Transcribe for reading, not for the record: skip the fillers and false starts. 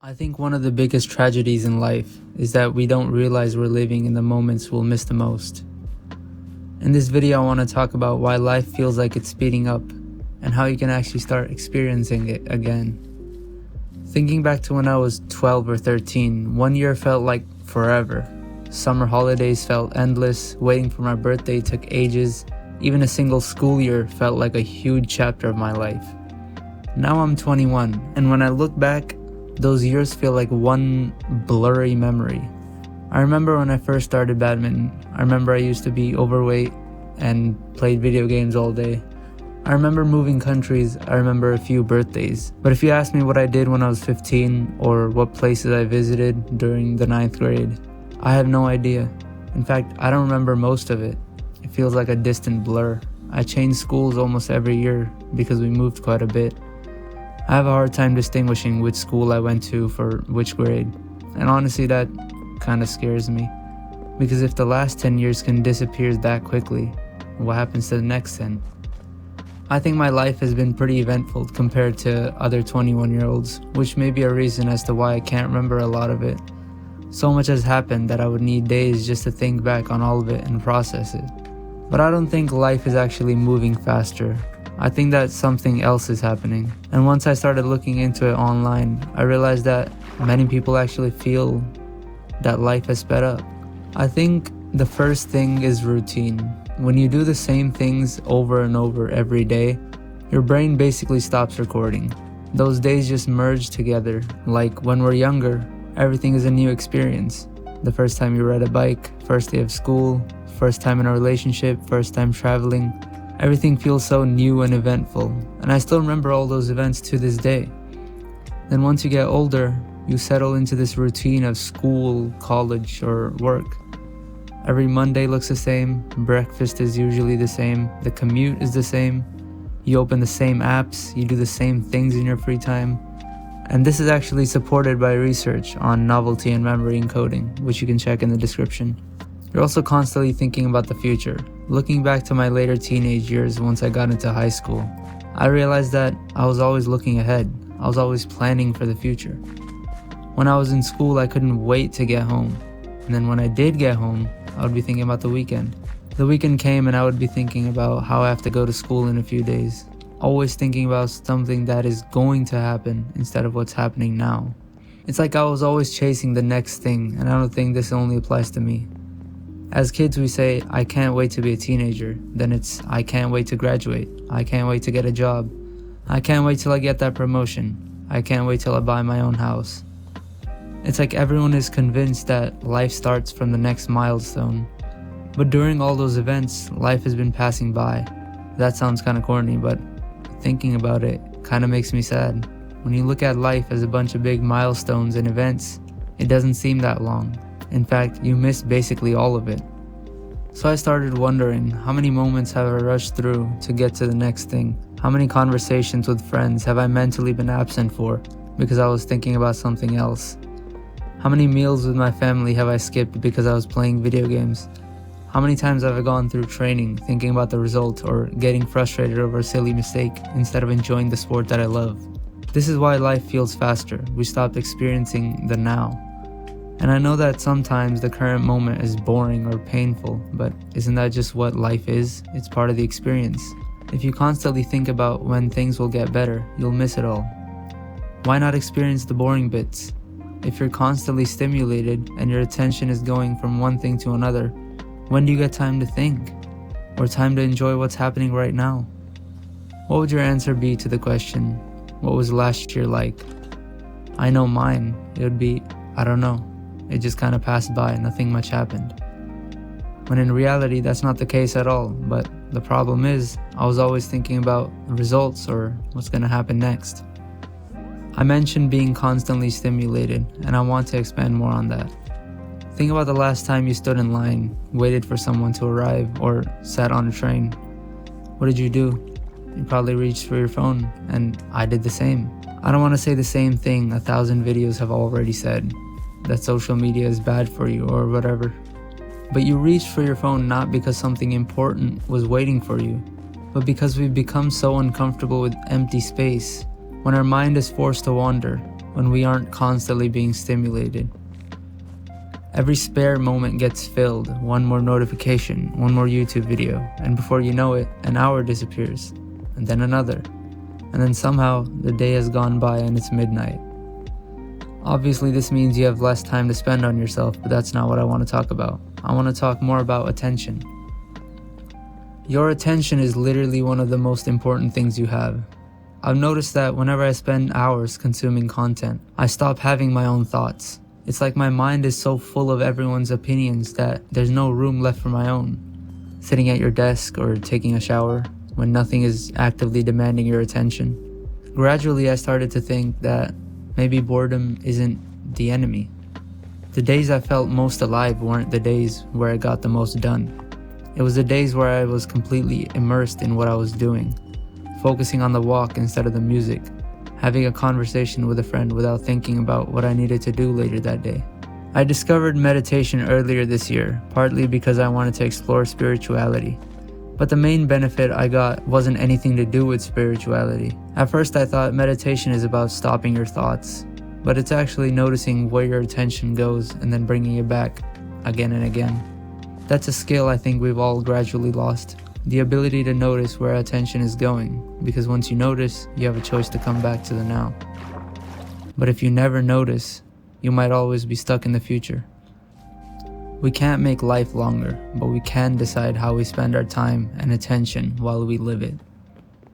I think one of the biggest tragedies in life is that we don't realize we're living in the moments we'll miss the most. In this video, I want to talk about why life feels like it's speeding up and how you can actually start experiencing it again. Thinking back to when I was 12 or 13, one year felt like forever. Summer holidays felt endless, waiting for my birthday took ages, even a single school year felt like a huge chapter of my life. Now I'm 21, and when I look back, those years feel like one blurry memory. I remember when I first started badminton. I remember I used to be overweight and played video games all day. I remember moving countries. I remember a few birthdays. But if you ask me what I did when I was 15 or what places I visited during the 9th grade, I have no idea. In fact, I don't remember most of it. It feels like a distant blur. I changed schools almost every year because we moved quite a bit. I have a hard time distinguishing which school I went to for which grade, and honestly that kind of scares me, because if the last 10 years can disappear that quickly, what happens to the next 10? I think my life has been pretty eventful compared to other 21-year-olds, which may be a reason as to why I can't remember a lot of it. So much has happened that I would need days just to think back on all of it and process it. But I don't think life is actually moving faster. I think that something else is happening. And once I started looking into it online, I realized that many people actually feel that life has sped up. I think the first thing is routine. When you do the same things over and over every day, your brain basically stops recording. Those days just merge together. Like when we're younger, everything is a new experience. The first time you ride a bike, first day of school, first time in a relationship, first time traveling. Everything feels so new and eventful, and I still remember all those events to this day. Then once you get older, you settle into this routine of school, college, or work. Every Monday looks the same, breakfast is usually the same, the commute is the same, you open the same apps, you do the same things in your free time. And this is actually supported by research on novelty and memory encoding, which you can check in the description. You're also constantly thinking about the future. Looking back to my later teenage years once I got into high school, I realized that I was always looking ahead. I was always planning for the future. When I was in school, I couldn't wait to get home. And then when I did get home, I would be thinking about the weekend. The weekend came and I would be thinking about how I have to go to school in a few days. Always thinking about something that is going to happen instead of what's happening now. It's like I was always chasing the next thing, and I don't think this only applies to me. As kids, we say, I can't wait to be a teenager. Then it's, I can't wait to graduate. I can't wait to get a job. I can't wait till I get that promotion. I can't wait till I buy my own house. It's like everyone is convinced that life starts from the next milestone. But during all those events, life has been passing by. That sounds kind of corny, but thinking about it kind of makes me sad. When you look at life as a bunch of big milestones and events, it doesn't seem that long. In fact, you miss basically all of it. So I started wondering, how many moments have I rushed through to get to the next thing? How many conversations with friends have I mentally been absent for because I was thinking about something else? How many meals with my family have I skipped because I was playing video games? How many times have I gone through training thinking about the result or getting frustrated over a silly mistake instead of enjoying the sport that I love? This is why life feels faster. We stopped experiencing the now. And I know that sometimes the current moment is boring or painful, but isn't that just what life is? It's part of the experience. If you constantly think about when things will get better, you'll miss it all. Why not experience the boring bits? If you're constantly stimulated and your attention is going from one thing to another, when do you get time to think? Or time to enjoy what's happening right now? What would your answer be to the question, what was last year like? I know mine. It would be, I don't know. It just kind of passed by, nothing much happened. When in reality, that's not the case at all, but the problem is, I was always thinking about the results or what's going to happen next. I mentioned being constantly stimulated, and I want to expand more on that. Think about the last time you stood in line, waited for someone to arrive, or sat on a train. What did you do? You probably reached for your phone, and I did the same. I don't want to say the same thing 1,000 videos have already said, that social media is bad for you or whatever. But you reached for your phone not because something important was waiting for you, but because we've become so uncomfortable with empty space. When our mind is forced to wander, when we aren't constantly being stimulated. Every spare moment gets filled, one more notification, one more YouTube video, and before you know it, an hour disappears, and then another, and then somehow the day has gone by and it's midnight. Obviously this means you have less time to spend on yourself, but that's not what I want to talk about. I want to talk more about attention. Your attention is literally one of the most important things you have. I've noticed that whenever I spend hours consuming content, I stop having my own thoughts. It's like my mind is so full of everyone's opinions that there's no room left for my own. Sitting at your desk or taking a shower when nothing is actively demanding your attention. Gradually I started to think that maybe boredom isn't the enemy. The days I felt most alive weren't the days where I got the most done. It was the days where I was completely immersed in what I was doing, focusing on the walk instead of the music, having a conversation with a friend without thinking about what I needed to do later that day. I discovered meditation earlier this year, partly because I wanted to explore spirituality. But the main benefit I got wasn't anything to do with spirituality. At first I thought meditation is about stopping your thoughts, but it's actually noticing where your attention goes and then bringing it back again and again. That's a skill I think we've all gradually lost. The ability to notice where attention is going, because once you notice, you have a choice to come back to the now. But if you never notice, you might always be stuck in the future. We can't make life longer, but we can decide how we spend our time and attention while we live it.